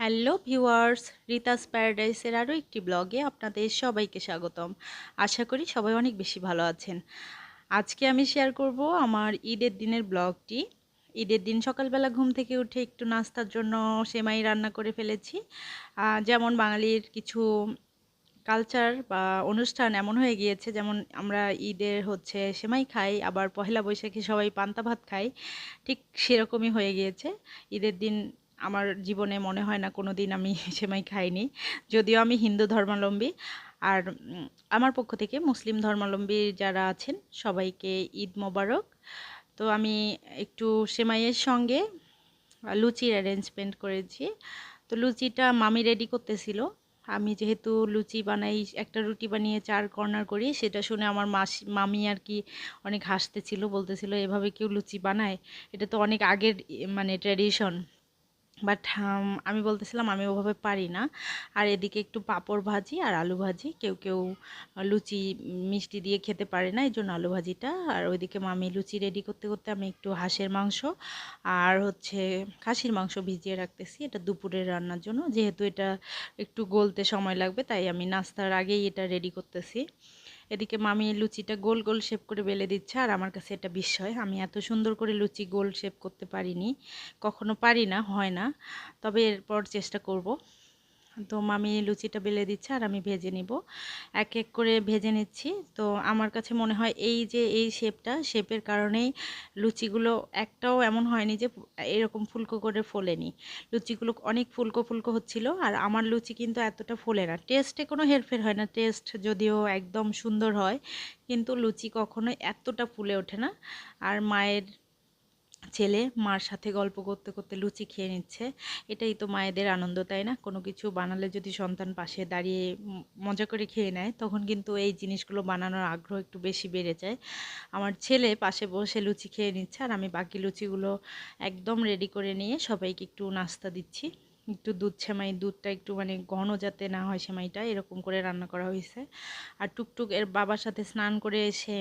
Hello viewers, রিতাস প্যারাডাইসের আরও একটি ব্লগে আপনাদের সবাইকে স্বাগতম। আশা করি সবাই অনেক বেশি ভালো আছেন। আজকে আমি শেয়ার করব আমার ঈদের দিনের ব্লগটি। ঈদের দিন সকালবেলা ঘুম থেকে উঠে একটু নাস্তার জন্য সেমাই রান্না করে ফেলেছি। যেমন বাঙালির কিছু কালচার বা অনুষ্ঠান এমন হয়ে গিয়েছে, যেমন আমরা ঈদের সেমাই খাই, আবার পহেলা বৈশাখে সবাই পান্তা ভাত খাই। ঠিক সেরকমই হয়ে গিয়েছে ঈদের দিন। আমার জীবনে মনে হয় না কোনো দিন আমি সেমাই খাইনি, যদিও আমি হিন্দু ধর্মাবলম্বী। আর আমার পক্ষ থেকে মুসলিম ধর্মাবলম্বী যারা আছেন সবাইকে ঈদ মোবারক। তো আমি একটু সেমাইয়ের সঙ্গে লুচির অ্যারেঞ্জমেন্ট করেছি। তো লুচিটা মামি রেডি করতেছিল। আমি যেহেতু লুচি বানাই, একটা রুটি বানিয়ে ৪ কর্নার করি, সেটা শুনে আমার মামি আর কি অনেক হাসতেছিল, বলতেছিল এভাবে কেউ লুচি বানায়? এটা তো অনেক আগের মানে ট্র্যাডিশন। বাট আমি বলতেছিলাম আমি ওভাবে পারি না। আর এদিকে একটু পাঁপড় ভাজি আর আলু ভাজি, কেউ কেউ লুচি মিষ্টি দিয়ে খেতে পারে না, এই জন্য আলু ভাজিটা। আর ওইদিকে মামি লুচি রেডি করতে করতে আমি একটু হাঁসের মাংস আর খাসির মাংস ভিজিয়ে রাখতেছি, এটা দুপুরের রান্নার জন্য। যেহেতু এটা একটু গলতে সময় লাগবে, তাই আমি নাস্তার আগেই এটা রেডি করতেছি। এদিকে মামি লুচিটা গোল গোল শেপ করে বেলে দিচ্ছে, আর আমার কাছে এটা বিস্ময়, আমি এত সুন্দর করে লুচি গোল শেপ করতে পারিনি, কখনো পারি না, হয় না। তবে এরপর চেষ্টা করব। তো মামি লুচিটা বেলে দিচ্ছে আর আমি ভেজে নিব, এক এক করে ভেজে নিচ্ছি। তো আমার কাছে মনে হয় এই যে এই শেপের কারণেই লুচিগুলো একটাও এমন হয়নি যে এরকম ফুলকো করে ফোলেনি। লুচিগুলো অনেক ফুলকো ফুলকো হচ্ছিল, আর আমার লুচি কিন্তু এতটা ফোলে না। টেস্টে কোনো হেরফের হয় না, টেস্ট যদিও একদম সুন্দর হয়, কিন্তু লুচি কখনোই এতটা ফুলে ওঠে না। আর মায়ের ছেলে মার সাথে গল্প করতে করতে লুচি খেয়ে নিচ্ছে, এটাই তো মায়েদের আনন্দ, তাই না? কোনো কিছু বানালে যদি সন্তান পাশে দাঁড়িয়ে মজা করে খেয়ে নেয়, তখন কিন্তু এই জিনিসগুলো বানানোর আগ্রহ একটু বেশি বেড়ে যায়। আমার ছেলে পাশে বসে লুচি খেয়ে নিচ্ছে, আর আমি বাকি লুচিগুলো একদম রেডি করে নিয়ে সবাইকে একটু নাস্তা দিচ্ছি। একটু দুধ সেমাই, দুধটা একটু মানে ঘন যাতে না হয় সেমাইটা, এরকম করে রান্না করা হয়েছে। আর টুকটুক এর বাবার সাথে স্নান করে এসে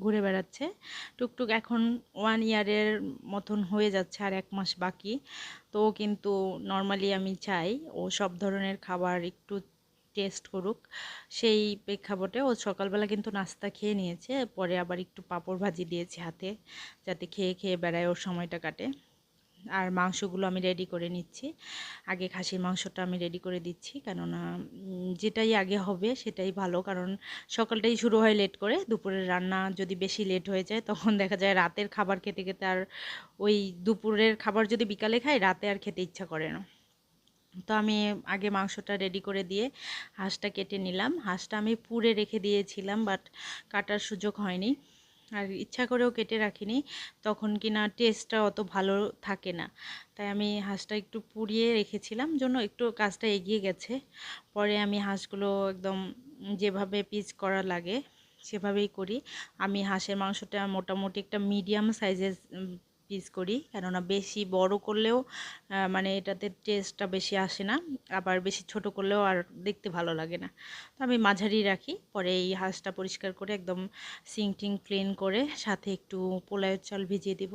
ঘুরে বেড়াচ্ছে। টুকটুক এখন 1 ইয়ারের মতন হয়ে যাচ্ছে, আর 1 মাস বাকি। তো কিন্তু নর্মালি আমি চাই ও সব ধরনের খাবার একটু টেস্ট করুক। সেই প্রেক্ষাপটে ও সকালবেলা কিন্তু নাস্তা খেয়ে নিয়েছে, পরে আবার একটু পাঁপড় ভাজি দিয়েছি হাতে, যাতে খেয়ে খেয়ে বেড়ায়, ওর সময়টা কাটে। আর মাংসগুলো আমি রেডি করে নিচ্ছি। আগে খাসির মাংসটা আমি রেডি করে দিচ্ছি, কেননা যেটাই আগে হবে সেটাই ভালো, কারণ সকালটাই শুরু হয় লেট করে, দুপুরের রান্না যদি বেশি লেট হয়ে যায় তখন দেখা যায় রাতের খাবার খেতে খেতে আর ওই দুপুরের খাবার যদি বিকালে খাই, রাতে আর খেতে ইচ্ছা করে না। তো আমি আগে মাংসটা রেডি করে দিয়ে হাঁসটা কেটে নিলাম। হাঁসটা আমি পুড়ে রেখে দিয়েছিলাম, বাট কাটার সুযোগ হয়নি, আর ইচ্ছা করেও কেটে রাখিনি, তখন কিনা টেস্টটা অত ভালো থাকে না। তাই আমি হাঁসটা একটু পুড়িয়ে রেখেছিলাম, জন্য একটু কাজটা এগিয়ে গেছে। পরে আমি হাঁসগুলো একদম যেভাবে পিস করা লাগে সেভাবেই করি। আমি হাঁসের মাংসটা মোটামুটি একটা মিডিয়াম সাইজের পিস করি, কেননা বেশি বড় করলেও মানে এটাতে টেস্টটা বেশি আসে না, আবার বেশি ছোট করলেও আর দেখতে ভালো লাগে না। তো আমি মাঝারি রাখি। পরে এই হাঁসটা পরিষ্কার করে একদম সিঙ্কটিং ক্লিন করে সাথে একটু পোলাওয়ের চাল ভিজিয়ে দিব।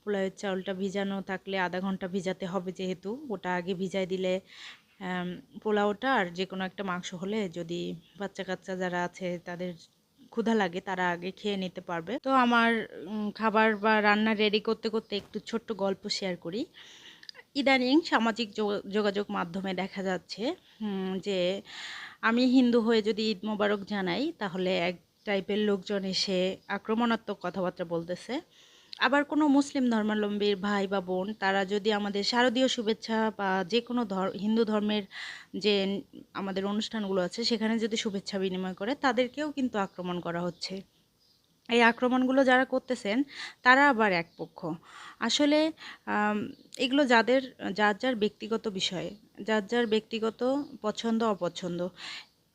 পোলাওয়ের চাউলটা ভিজানো থাকলে আধা ঘন্টা ভিজাতে হবে, যেহেতু ওটা আগে ভিজাই দিলে পোলাওটা আর যে কোনো একটা মাংস হলে যদি বাচ্চা কাচ্চা যারা আছে তাদের ক্ষুধা লাগে, তারা আগে খেয়ে নিতে পারবে। তো আমার খাবার বা রান্না রেডি করতে করতে একটু ছোট্ট গল্প শেয়ার করি। ইদানিং সামাজিক যোগাযোগ মাধ্যমে দেখা যাচ্ছে যে আমি হিন্দু হয়ে যদি ঈদ মোবারক জানাই, তাহলে এক টাইপের লোকজন এসে আক্রমণাত্মক কথাবার্তা বলতেছে। আবার কোনো মুসলিম ধর্মাবলম্বীর ভাই বা বোন, তারা যদি আমাদের শারদীয় শুভেচ্ছা বা যে কোনো হিন্দু ধর্মের যে আমাদের অনুষ্ঠানগুলো আছে সেখানে যদি শুভেচ্ছা বিনিময় করে, তাদেরকেও কিন্তু আক্রমণ করা হচ্ছে। এই আক্রমণগুলো যারা করতেছেন তারা আবার এক পক্ষ। আসলে আম, এগুলো যার যার ব্যক্তিগত বিষয়, যার যার ব্যক্তিগত পছন্দ অপছন্দ।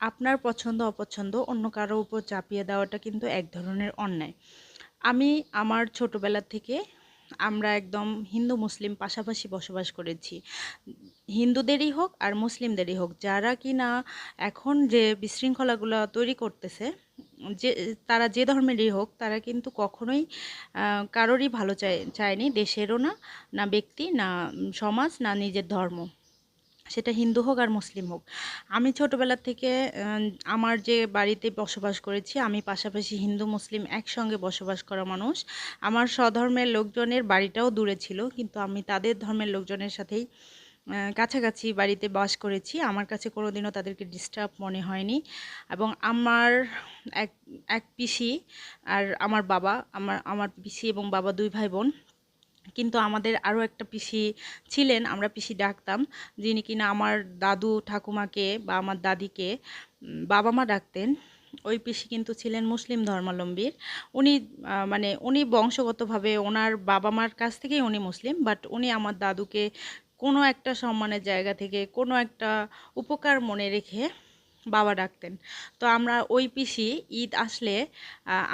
আপনার পছন্দ অপছন্দ অন্য কারো উপর চাপিয়ে দেওয়াটা কিন্তু এক ধরনের অন্যায়। আমি আমার ছোটবেলা থেকে আমরা একদম হিন্দু মুসলিম পাশাপাশি বসবাস করেছি। হিন্দুদেরই হোক আর মুসলিমদেরই হোক, যারা কি না এখন যে বিশৃঙ্খলাগুলো তৈরি করতেছে, যে তারা যে ধর্মেরই হোক, তারা কিন্তু কখনোই কারোরই ভালো চায়নি, দেশেরও না, না ব্যক্তি, না সমাজ, না নিজের ধর্ম। সেটা হিন্দু হোক আর মুসলিম হোক। আমি ছোটোবেলা থেকে আমার যে বাড়িতে বসবাস করেছি, আমি পাশাপাশি হিন্দু মুসলিম একসঙ্গে বসবাস করা মানুষ। আমার স্বধর্মের লোকজনের বাড়িটাও দূরে ছিল, কিন্তু আমি তাদের ধর্মের লোকজনের সাথেই কাছাকাছি বাড়িতে বাস করেছি। আমার কাছে কোনোদিনও তাদেরকে ডিস্টার্ব মনে হয়নি। এবং আমার এক এক পিসি আর আমার বাবা, আমার পিসি এবং বাবা 2 ভাই বোন। কিন্তু আমাদের আরও একটা পিসি ছিলেন, আমরা পিসি ডাকতাম, যিনি কিনা আমার দাদু ঠাকুমাকে বা আমার দাদিকে বাবা মা ডাকতেন। ওই পিসি কিন্তু ছিলেন মুসলিম ধর্মাবলম্বীর। উনি মানে উনি বংশগতভাবে ওনার বাবা মার কাছ থেকেই উনি মুসলিম, বাট উনি আমার দাদুকে কোনো একটা সম্মানের জায়গা থেকে কোনো একটা উপকার মনে রেখে বাবা ডাকতেন। তো আমরা ওই পিসি ঈদ আসলে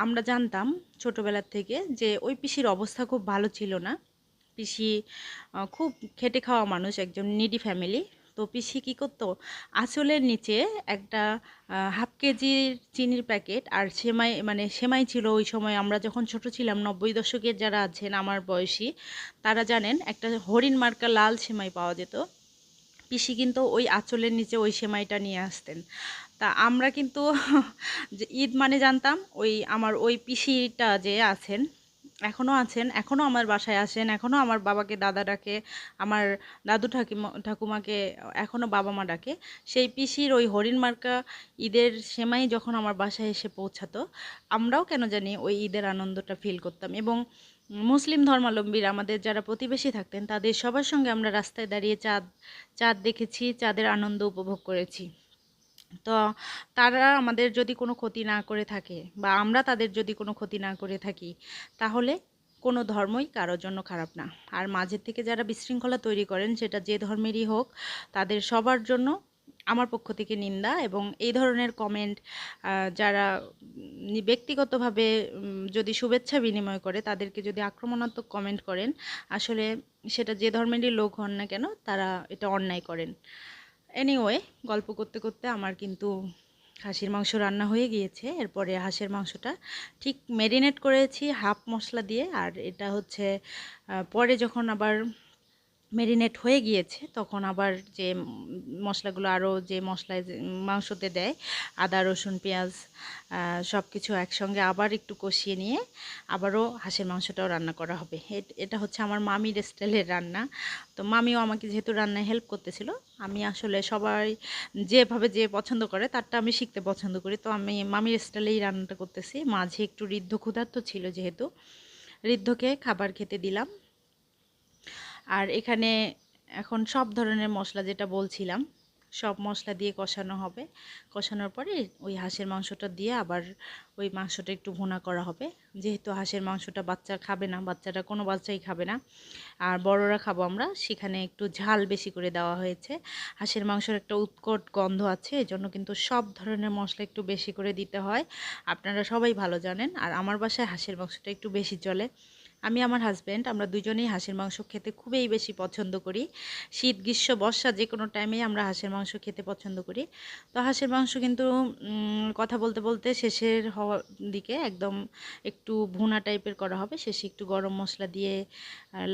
আমরা জানতাম ছোটোবেলার থেকে যে ওই পিসির অবস্থা খুব ভালো ছিল না। পিসি খুব খেটে খাওয়া মানুষ, একজন নিডি ফ্যামিলি। তো পিসি কী করতো, আঁচলের নিচে একটা হাফ কেজির চিনির প্যাকেট আর সেমাই, মানে সেমাই ছিল ওই সময় আমরা যখন ছোট ছিলাম, 90 দশকের যারা আছেন আমার বয়সী তারা জানেন, একটা হরিণ মার্কা লাল সেমাই পাওয়া যেত। পিসি কিন্তু ওই আঁচলের নিচে ওই সেমাইটা নিয়ে আসতেন। তা আমরা কিন্তু যে ঈদ মানে জানতাম ওই আমার ওই পিসিটা যে আছেন, এখনও আছেন, এখনও আমার বাসায় আসেন, এখনও আমার বাবাকে দাদা ডাকে, আমার দাদু ঠাকুমাকে এখনও বাবা মা ডাকে। সেই পিসির ওই হরিণ মার্কা ঈদের সেমাই যখন আমার বাসায় এসে পৌঁছাতো, আমরাও কেন জানি ওই ঈদের আনন্দটা ফিল করতাম। এবং মুসলিম ধর্মাবলম্বীরা আমাদের যারা প্রতিবেশী থাকতেন, তাদের সবার সঙ্গে আমরা রাস্তায় দাঁড়িয়ে চাঁদ চাঁদ দেখেছি, চাঁদের আনন্দ উপভোগ করেছি। তো তারা আমাদের যদি কোনো ক্ষতি না করে থাকে বা আমরা তাদের যদি কোনো ক্ষতি না করে থাকি, তাহলে কোনো ধর্মই কারোর জন্য খারাপ না। আর মাঝে থেকে যারা বিশৃঙ্খলা তৈরি করেন, সেটা যে ধর্মেরই হোক, তাদের সবার জন্য আমার পক্ষ থেকে নিন্দা। এবং এই ধরনের কমেন্ট যারা ব্যক্তিগতভাবে যদি শুভেচ্ছা বিনিময় করে, তাদেরকে যদি আক্রমণাত্মক কমেন্ট করেন, আসলে সেটা যে ধর্মেরই লোক হন না কেন, তারা এটা অন্যায় করেন। এনিওয়ে, গল্প করতে করতে আমার কিন্তু খাসির মাংস রান্না হয়ে গিয়েছে। এরপরে হাঁসের মাংসটা ঠিক ম্যারিনেট করেছি হাফ মশলা দিয়ে। আর এটা হচ্ছে পরে যখন আবার ম্যারিনেট হয়ে গিয়েছে, তখন আবার যে মশলাগুলো আরও যে মশলায় মাংসতে দেয়, আদা রসুন পেঁয়াজ সব কিছু একসঙ্গে আবার একটু কষিয়ে নিয়ে আবারও হাঁসের মাংসটাও রান্না করা হবে। এটা হচ্ছে আমার মামির স্টাইলের রান্না। তো মামিও আমাকে যেহেতু রান্নায় হেল্প করতেছিল, আমি আসলে সবাই যেভাবে যে পছন্দ করে তারটা আমি শিখতে পছন্দ করি। তো আমি মামির স্টাইলেই রান্নাটা করতেছি। মাঝে একটু ঋদ্ধ ক্ষুধার্ত ছিল, যেহেতু ঋদ্ধকে খাবার খেতে দিলাম। আর এখানে এখন সব ধরনের মশলা যেটা বলছিলাম, সব মশলা দিয়ে কষানো হবে। কষানোর পরে ওই হাঁসের মাংসটা দিয়ে আবার ওই মাংসটা একটু ভুনা করা হবে। যেহেতু হাঁসের মাংসটা বাচ্চা খাবে না, বাচ্চারা কোনো বাচ্চাই খাবে না, আর বড়রা খাবো আমরা, সেখানে একটু ঝাল বেশি করে দেওয়া হয়েছে। হাঁসের মাংসের একটা উৎকট গন্ধ আছে, এজন্য কিন্তু সব ধরনের মশলা একটু বেশি করে দিতে হয়। আপনারা সবাই ভালো জানেন। আর আমার বাসায় হাঁসের মাংসটা একটু বেশি চলে। আমি আমার হাজব্যান্ড, আমরা দুজনেই হাঁসের মাংস খেতে খুবই বেশি পছন্দ করি। শীত গ্রীষ্ম বর্ষা যে কোনো টাইমেই আমরা হাঁসের মাংস খেতে পছন্দ করি। তো হাঁসের মাংস কিন্তু কথা বলতে বলতে শেষের হওয়ার দিকে, একদম একটু ভুনা টাইপের করা হবে। শেষে একটু গরম মশলা দিয়ে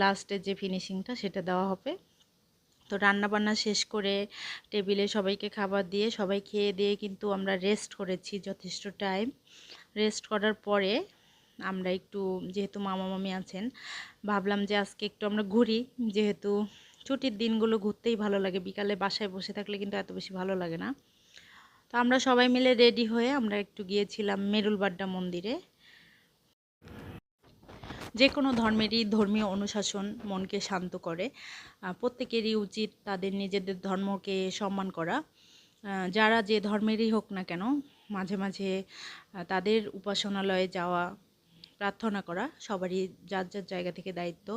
লাস্টে যে ফিনিশিংটা সেটা দেওয়া হবে। তো রান্না বান্না শেষ করে টেবিলে সবাইকে খাবার দিয়ে সবাই খেয়ে দিয়ে কিন্তু আমরা রেস্ট করেছি যথেষ্ট টাইম। রেস্ট করার পরে আমরা একটু, যেহেতু মামা মামি আছেন, ভাবলাম যে আজকে একটু আমরা ঘুরি। যেহেতু ছুটির দিনগুলো ঘুরতেই ভালো লাগে, বিকালে বাসায় বসে থাকলে কিন্তু এত বেশি ভালো লাগে না। তো আমরা সবাই মিলে রেডি হয়ে আমরা একটু গিয়েছিলাম মেরুলবাড্ডা মন্দিরে। যে কোনো ধর্মেরই ধর্মীয় অনুশাসন মনকে শান্ত করে। প্রত্যেকেরই উচিত তাদের নিজেদের ধর্মকে সম্মান করা। যারা যে ধর্মেরই হোক না কেন, মাঝে মাঝে তাদের উপাসনালয়ে যাওয়া, প্রার্থনা করা সবারই যার যার জায়গা থেকে দায়িত্ব।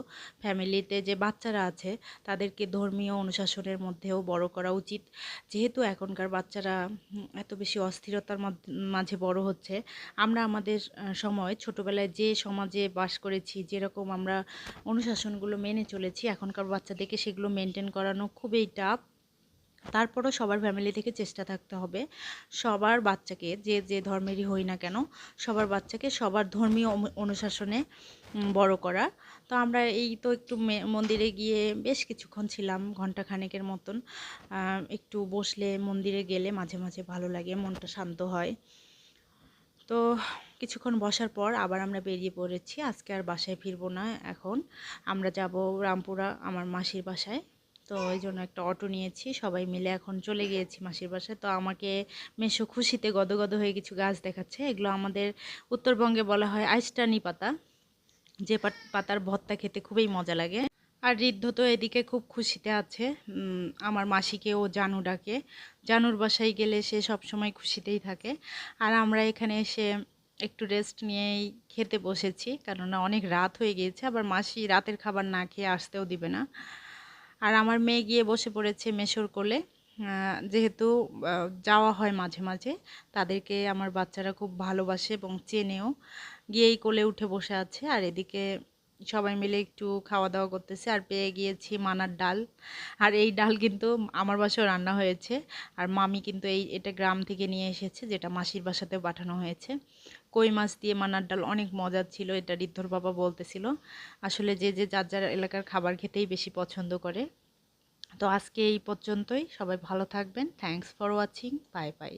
ফ্যামিলিতে যে বাচ্চারা আছে, তাদেরকে ধর্মীয় অনুশাসনের মধ্যেও বড় করা উচিত। যেহেতু এখনকার বাচ্চারা এত বেশি অস্থিরতার মাঝে বড় হচ্ছে, আমরা আমাদের সময় ছোটোবেলায় যে সমাজে বাস করেছি, যেরকম আমরা অনুশাসনগুলো মেনে চলেছি, এখনকার বাচ্চাদেরকে সেগুলো মেনটেন করানো খুবই টাফ। তারপরও সবার ফ্যামিলি থেকে চেষ্টা থাকতে হবে সবার বাচ্চাকে, যে যে ধর্মেরই হই না কেন, সবার বাচ্চাকে সবার ধর্মীয় অনুশাসনে বড় করা। তো আমরা এই তো একটু মন্দিরে গিয়ে বেশ কিছুক্ষণ ছিলাম, ঘন্টা খানেকের মতন। একটু বসলে মন্দিরে গেলে মাঝে মাঝে ভালো লাগে, মনটা শান্ত হয়। তো কিছুক্ষণ বসার পর আবার আমরা বেরিয়ে পড়েছি। আজকে আর বাসায় ফিরবো না, এখন আমরা যাব রামপুরা আমার মাসির বাসায়। তো ওই জন্য একটা অটো নিয়েছি, সবাই মিলে এখন চলে গিয়েছি মাসির বাসায়। তো আমাকে মেসো খুশিতে গদগদ হয়ে কিছু গাছ দেখাচ্ছে। এগুলো আমাদের উত্তরবঙ্গে বলা হয় আইসটানি পাতা, যে পাতার ভর্তা খেতে খুবই মজা লাগে। আর ঋদ্ধ তো এদিকে খুব খুশিতে আছে। আমার মাসিকেও জানু ডাকে, জানুর বাসায় গেলে সে সব সময় খুশিতেই থাকে। আর আমরা এখানে এসে একটু রেস্ট নিয়েই খেতে বসেছি, কেননা অনেক রাত হয়ে গিয়েছে, আবার মাসি রাতের খাবার না খেয়ে আসতেও দিবে না। আর আমার মেয়ে গিয়ে বসে পড়েছে মেসোর কোলে। যেহেতু যাওয়া হয় মাঝে মাঝে, তাদেরকে আমার বাচ্চারা খুব ভালোবাসে এবং চেনেও, গিয়েই কোলে উঠে বসে আছে। আর এদিকে সবাই মিলে একটু খাওয়া দাওয়া করতেছে। আর পেয়ে গিয়েছি মানার ডাল। আর এই ডাল কিন্তু আমার বাসায় রান্না হয়েছে। আর মামি কিন্তু এটা গ্রাম থেকে নিয়ে এসেছে, যেটা মাসির বাসাতেও পাঠানো হয়েছে। কই মাছ দিয়ে মানার ডাল অনেক মজার ছিল, এটা ঋদ্ধর বাবা বলতেছিল। আসলে যে যে যার যার এলাকার খাবার খেতেই বেশি পছন্দ করে। তো আজকে এই পর্যন্তই, সবাই ভালো থাকবেন। Thanks for watching, bye bye.